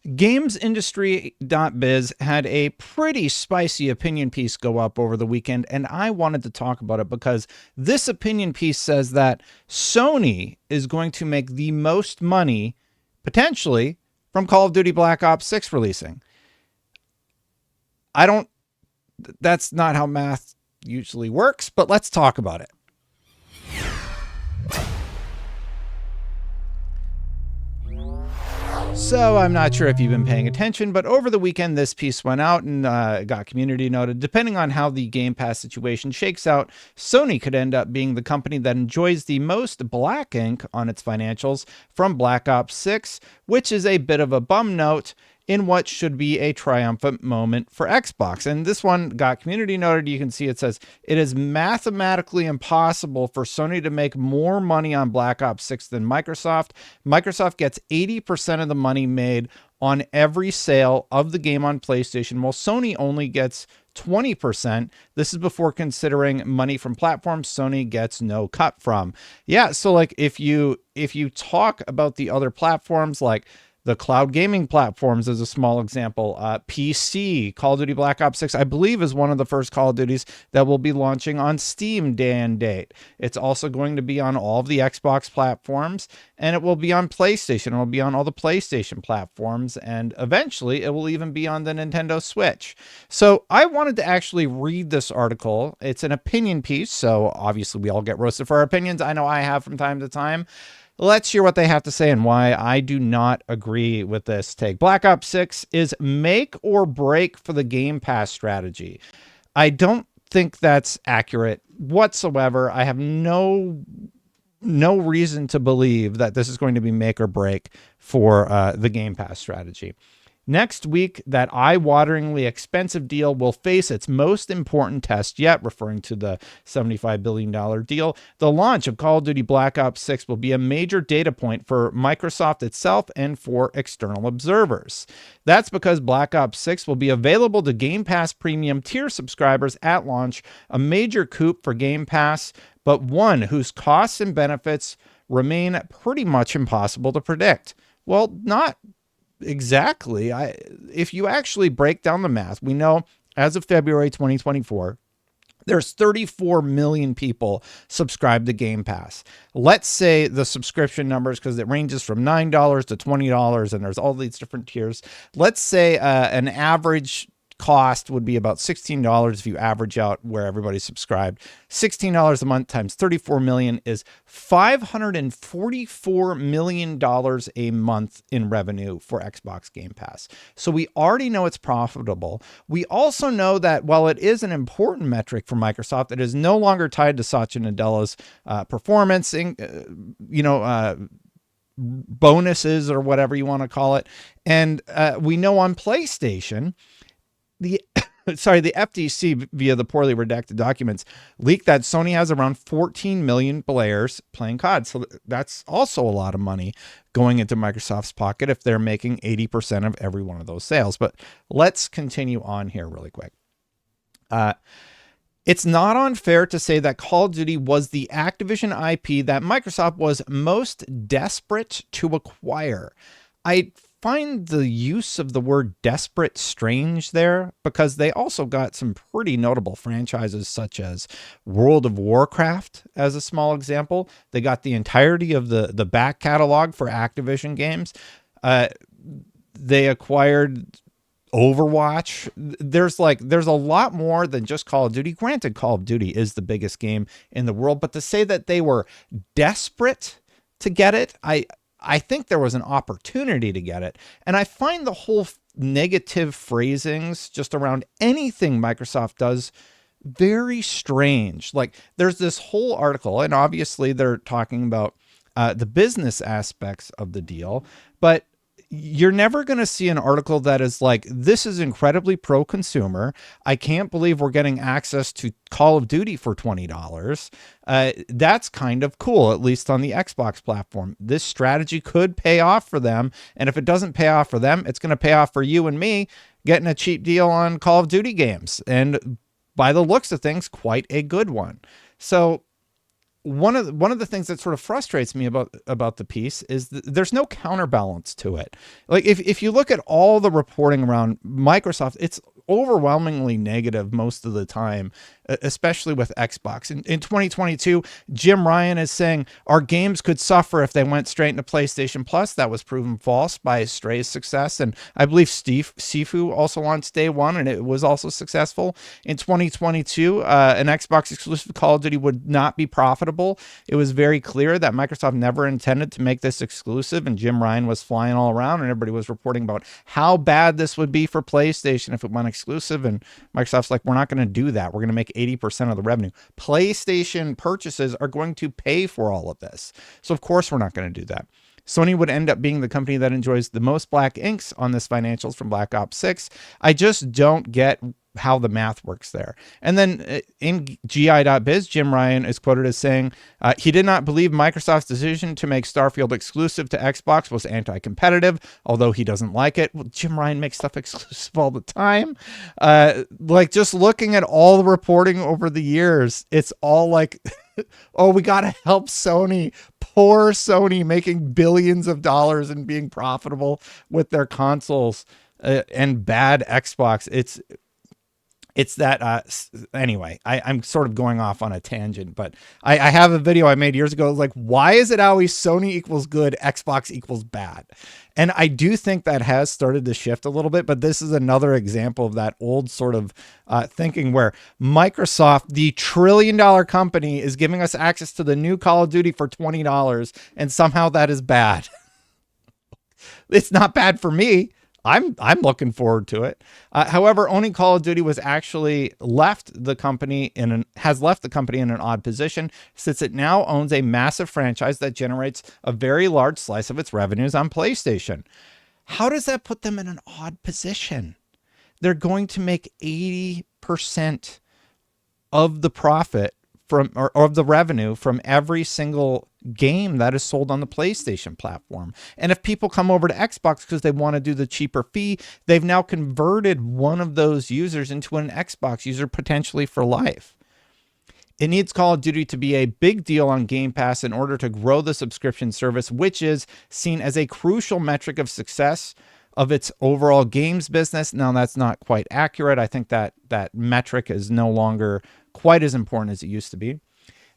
GamesIndustry.biz had a pretty spicy opinion piece go up over the weekend, and I wanted to talk about it because this opinion piece says that Sony is going to make the most money, potentially, from Call of Duty Black Ops 6 releasing. That's not how math usually works, but let's talk about it. So I'm not sure if you've been paying attention, but over the weekend, this piece went out and got community noted. Depending on how the Game Pass situation shakes out, Sony could end up being the company that enjoys the most black ink on its financials from Black Ops 6, which is a bit of a bum note in what should be a triumphant moment for Xbox. And this one got community noted. You can see it says, it is mathematically impossible for Sony to make more money on Black Ops 6 than Microsoft. Microsoft gets 80% of the money made on every sale of the game on PlayStation, while Sony only gets 20%. This is before considering money from platforms Sony gets no cut from. Yeah, so like if you talk about the other platforms, like the cloud gaming platforms as a small example, PC, Call of Duty Black Ops 6, I believe is one of the first Call of Duties that will be launching on Steam day and date. It's also going to be on all of the Xbox platforms, and it will be on PlayStation. It will be on all the PlayStation platforms, and eventually it will even be on the Nintendo Switch. So I wanted to actually read this article. It's an opinion piece, so obviously we all get roasted for our opinions. I know I have from time to time. Let's hear what they have to say and why I do not agree with this take. Black Ops 6 is make or break for the Game Pass strategy. I don't think that's accurate whatsoever. I have no reason to believe that this is going to be make or break for the Game Pass strategy. Next week, that eye-wateringly expensive deal will face its most important test yet, referring to the $75 billion deal. The launch of Call of Duty Black Ops 6 will be a major data point for Microsoft itself and for external observers. That's because Black Ops 6 will be available to Game Pass Premium tier subscribers at launch, a major coup for Game Pass, but one whose costs and benefits remain pretty much impossible to predict. Well, not exactly. If you actually break down the math, we know as of February 2024, there's 34 million people subscribed to Game Pass. Let's say the subscription numbers, because it ranges from $9 to $20, and there's all these different tiers. Let's say an average cost would be about $16 if you average out where everybody's subscribed. $16 a month times 34 million is $544 million a month in revenue for Xbox Game Pass. So we already know it's profitable. We also know that while it is an important metric for Microsoft, it is no longer tied to Satya Nadella's performance, bonuses or whatever you want to call it. And we know on PlayStation, the FTC, via the poorly redacted documents, leaked that Sony has around 14 million players playing COD. So that's also a lot of money going into Microsoft's pocket if they're making 80% of every one of those sales. But let's continue on here really quick. It's not unfair to say that Call of Duty was the Activision IP that Microsoft was most desperate to acquire. I find the use of the word desperate strange there, because they also got some pretty notable franchises such as World of Warcraft as a small example. They got the entirety of the back catalog for Activision games. They acquired Overwatch. There's a lot more than just Call of Duty. Granted, Call of Duty is the biggest game in the world, but to say that they were desperate to get it, I think there was an opportunity to get it. And I find the whole negative phrasings just around anything Microsoft does very strange. Like, there's this whole article, and obviously they're talking about the business aspects of the deal, but you're never going to see an article that is like, this is incredibly pro-consumer. I can't believe we're getting access to Call of Duty for $20. That's kind of cool, at least on the Xbox platform. This strategy could pay off for them. And if it doesn't pay off for them, it's going to pay off for you and me getting a cheap deal on Call of Duty games. And by the looks of things, quite a good one. So one of the things that sort of frustrates me about the piece is there's no counterbalance to it. Like if you look at all the reporting around Microsoft, it's overwhelmingly negative most of the time, especially with Xbox. In 2022, Jim Ryan is saying our games could suffer if they went straight into PlayStation Plus. That was proven false by Stray's success. And I believe Sifu also launched day one, and it was also successful. In 2022, an Xbox exclusive Call of Duty would not be profitable. It was very clear that Microsoft never intended to make this exclusive, and Jim Ryan was flying all around, and everybody was reporting about how bad this would be for PlayStation if it went exclusive. And Microsoft's like, we're not going to do that. We're going to make 80% of the revenue. PlayStation purchases are going to pay for all of this. So of course we're not going to do that. Sony would end up being the company that enjoys the most black inks on this financials from Black Ops 6. I just don't get how the math works there. And then in GI.biz, Jim Ryan is quoted as saying he did not believe Microsoft's decision to make Starfield exclusive to Xbox was anti-competitive, although he doesn't like it. Well, Jim Ryan makes stuff exclusive all the time. Like just looking at all the reporting over the years, it's all like, oh, we got to help Sony. Poor Sony making billions of dollars and being profitable with their consoles and bad Xbox. It's that, anyway, I'm sort of going off on a tangent, but I have a video I made years ago. Like, why is it always Sony equals good, Xbox equals bad? And I do think that has started to shift a little bit, but this is another example of that old sort of thinking where Microsoft, the $1 trillion company, is giving us access to the new Call of Duty for $20, and somehow that is bad. It's not bad for me. I'm looking forward to it. However, owning Call of Duty has left the company in an odd position, since it now owns a massive franchise that generates a very large slice of its revenues on PlayStation. How does that put them in an odd position? They're going to make 80% of the profit or of the revenue from every single game that is sold on the PlayStation platform. And if people come over to Xbox because they want to do the cheaper fee, they've now converted one of those users into an Xbox user potentially for life. It needs Call of Duty to be a big deal on Game Pass in order to grow the subscription service, which is seen as a crucial metric of success of its overall games business. Now, that's not quite accurate. I think that metric is no longer quite as important as it used to be.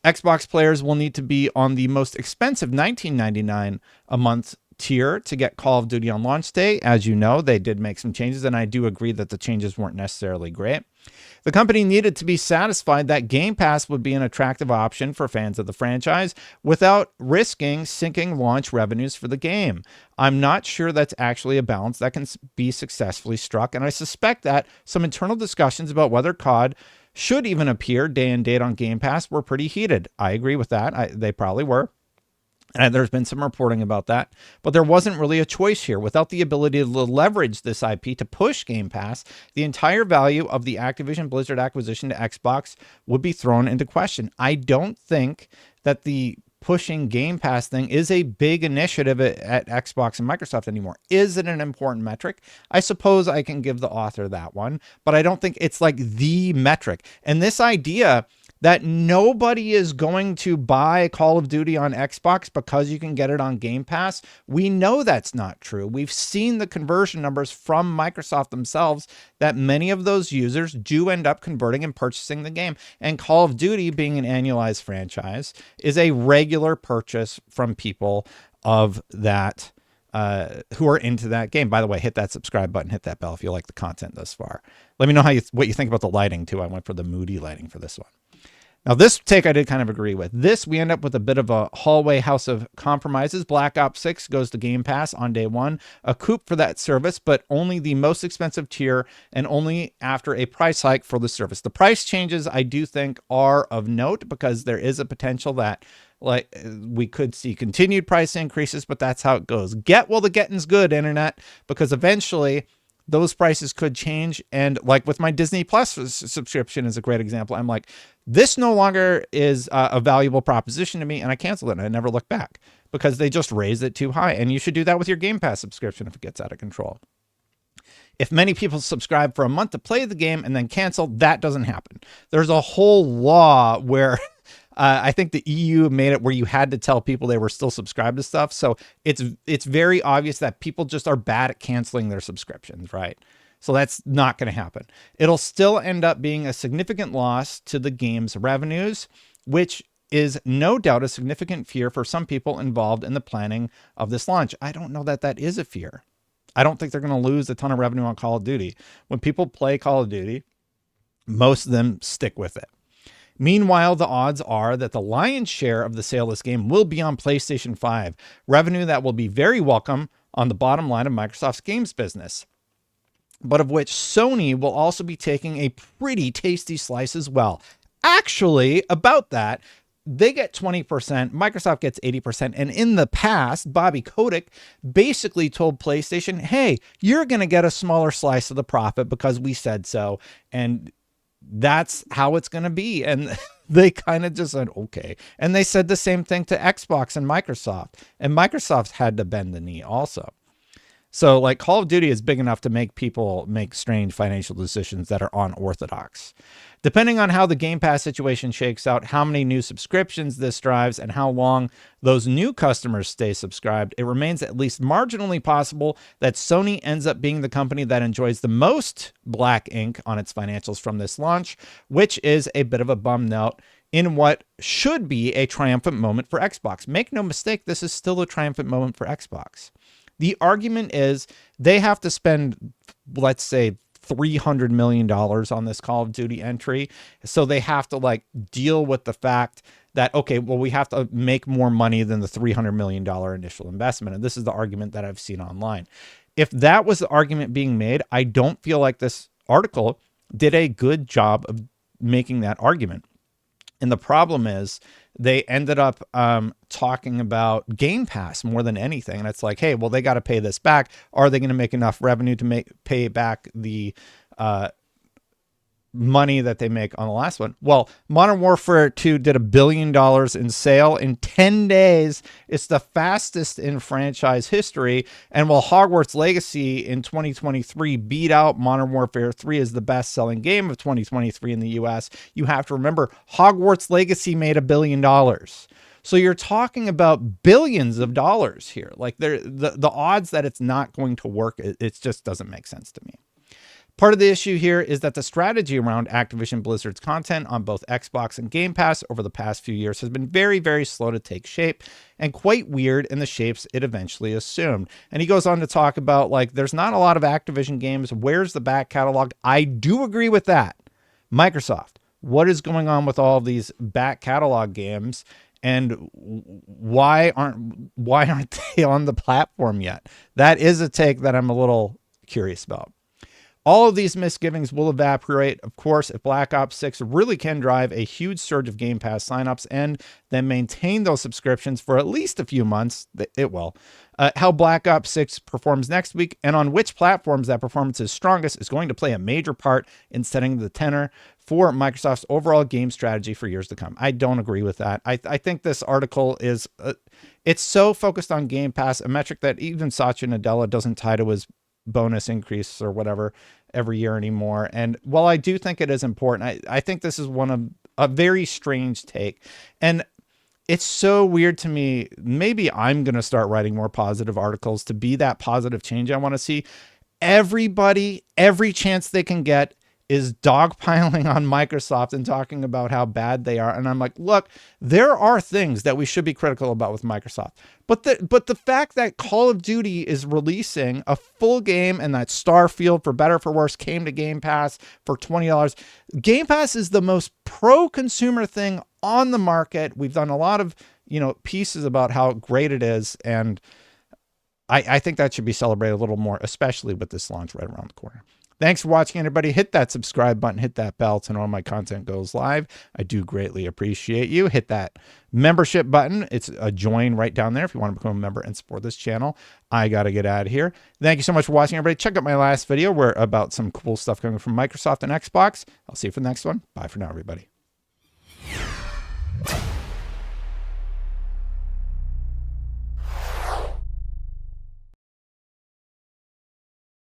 Xbox players will need to be on the most expensive $19.99 a month tier to get Call of Duty on launch day. As you know, they did make some changes, and I do agree that the changes weren't necessarily great. The company needed to be satisfied that Game Pass would be an attractive option for fans of the franchise without risking sinking launch revenues for the game. I'm not sure that's actually a balance that can be successfully struck, and I suspect that some internal discussions about whether COD should even appear day and date on Game Pass were pretty heated. I agree with that. They probably were. And there's been some reporting about that, but there wasn't really a choice here. Without the ability to leverage this IP to push Game Pass, the entire value of the Activision Blizzard acquisition to Xbox would be thrown into question. I don't think that the pushing Game Pass thing is a big initiative at Xbox and Microsoft anymore. Is it an important metric? I suppose I can give the author that one, but I don't think it's like the metric. And this idea that nobody is going to buy Call of Duty on Xbox because you can get it on Game Pass, we know that's not true. We've seen the conversion numbers from Microsoft themselves that many of those users do end up converting and purchasing the game. And Call of Duty, being an annualized franchise, is a regular purchase from people of that who are into that game. By the way, hit that subscribe button, hit that bell if you like the content thus far. Let me know what you think about the lighting too. I went for the moody lighting for this one. Now, this take I did kind of agree with. This, we end up with a bit of a hallway house of compromises. Black Ops 6 goes to Game Pass on day one, a coup for that service, but only the most expensive tier and only after a price hike for the service. The price changes, I do think, are of note because there is a potential that we could see continued price increases, but that's how it goes. Get while the getting's good, internet, because eventually those prices could change. And like with my Disney Plus subscription is a great example. I'm like, this no longer is a valuable proposition to me, and I canceled it and I never looked back because they just raised it too high. And you should do that with your Game Pass subscription if it gets out of control. If many people subscribe for a month to play the game and then cancel, that doesn't happen. There's a whole law where I think the EU made it where you had to tell people they were still subscribed to stuff. So it's very obvious that people just are bad at canceling their subscriptions, right? So that's not going to happen. It'll still end up being a significant loss to the game's revenues, which is no doubt a significant fear for some people involved in the planning of this launch. I don't know that that is a fear. I don't think they're going to lose a ton of revenue on Call of Duty. When people play Call of Duty, most of them stick with it. Meanwhile, the odds are that the lion's share of the sale of this game will be on PlayStation 5, revenue that will be very welcome on the bottom line of Microsoft's games business, but of which Sony will also be taking a pretty tasty slice as well. Actually, about that, they get 20%, Microsoft gets 80%, and in the past, Bobby Kotick basically told PlayStation, hey, you're going to get a smaller slice of the profit because we said so, and that's how it's going to be. And they kind of just said, okay. And they said the same thing to Xbox and Microsoft had to bend the knee also. So like Call of Duty is big enough to make people make strange financial decisions that are unorthodox. Depending on how the Game Pass situation shakes out, how many new subscriptions this drives, and how long those new customers stay subscribed, it remains at least marginally possible that Sony ends up being the company that enjoys the most black ink on its financials from this launch, which is a bit of a bum note in what should be a triumphant moment for Xbox. Make no mistake, this is still a triumphant moment for Xbox. The argument is they have to spend, let's say, $300 million on this Call of Duty entry. So they have to like deal with the fact that, okay, well, we have to make more money than the $300 million initial investment. And this is the argument that I've seen online. If that was the argument being made, I don't feel like this article did a good job of making that argument. And the problem is they ended up talking about Game Pass more than anything. And it's like, hey, well, they got to pay this back. Are they going to make enough revenue to pay back the money that they make on the last one? Well, Modern Warfare 2 did $1 billion in sale in 10 days. It's the fastest in franchise history. And while Hogwarts Legacy in 2023 beat out Modern Warfare 3 as the best-selling game of 2023 in the US, you have to remember Hogwarts Legacy made $1 billion. So you're talking about billions of dollars here. Like the odds that it's not going to work, it just doesn't make sense to me. Part of the issue here is that the strategy around Activision Blizzard's content on both Xbox and Game Pass over the past few years has been very, very slow to take shape and quite weird in the shapes it eventually assumed. And he goes on to talk about, like, there's not a lot of Activision games. Where's the back catalog? I do agree with that. Microsoft, what is going on with all of these back catalog games? And why aren't they on the platform yet? That is a take that I'm a little curious about. All of these misgivings will evaporate, of course, if Black Ops 6 really can drive a huge surge of Game Pass signups and then maintain those subscriptions for at least a few months. It will. How Black Ops 6 performs next week and on which platforms that performance is strongest is going to play a major part in setting the tenor for Microsoft's overall game strategy for years to come. I don't agree with that. I think this article is, it's so focused on Game Pass, a metric that even Satya Nadella doesn't tie to his bonus increase or whatever every year anymore. And while I do think it is important, I think this is one of a very strange take. And it's so weird to me. Maybe I'm going to start writing more positive articles to be that positive change I want to see. Everybody, every chance they can get, is dogpiling on Microsoft and talking about how bad they are. And I'm like, look, there are things that we should be critical about with Microsoft. But the fact that Call of Duty is releasing a full game and that Starfield, for better or for worse, came to Game Pass for $20. Game Pass is the most pro-consumer thing on the market. We've done a lot of, pieces about how great it is. And I think that should be celebrated a little more, especially with this launch right around the corner. Thanks for watching, everybody. Hit that subscribe button, hit that bell to know when my content goes live. I do greatly appreciate you. Hit that membership button. It's a join right down there if you want to become a member and support this channel. I got to get out of here. Thank you so much for watching, everybody. Check out my last video about some cool stuff coming from Microsoft and Xbox. I'll see you for the next one. Bye for now, everybody.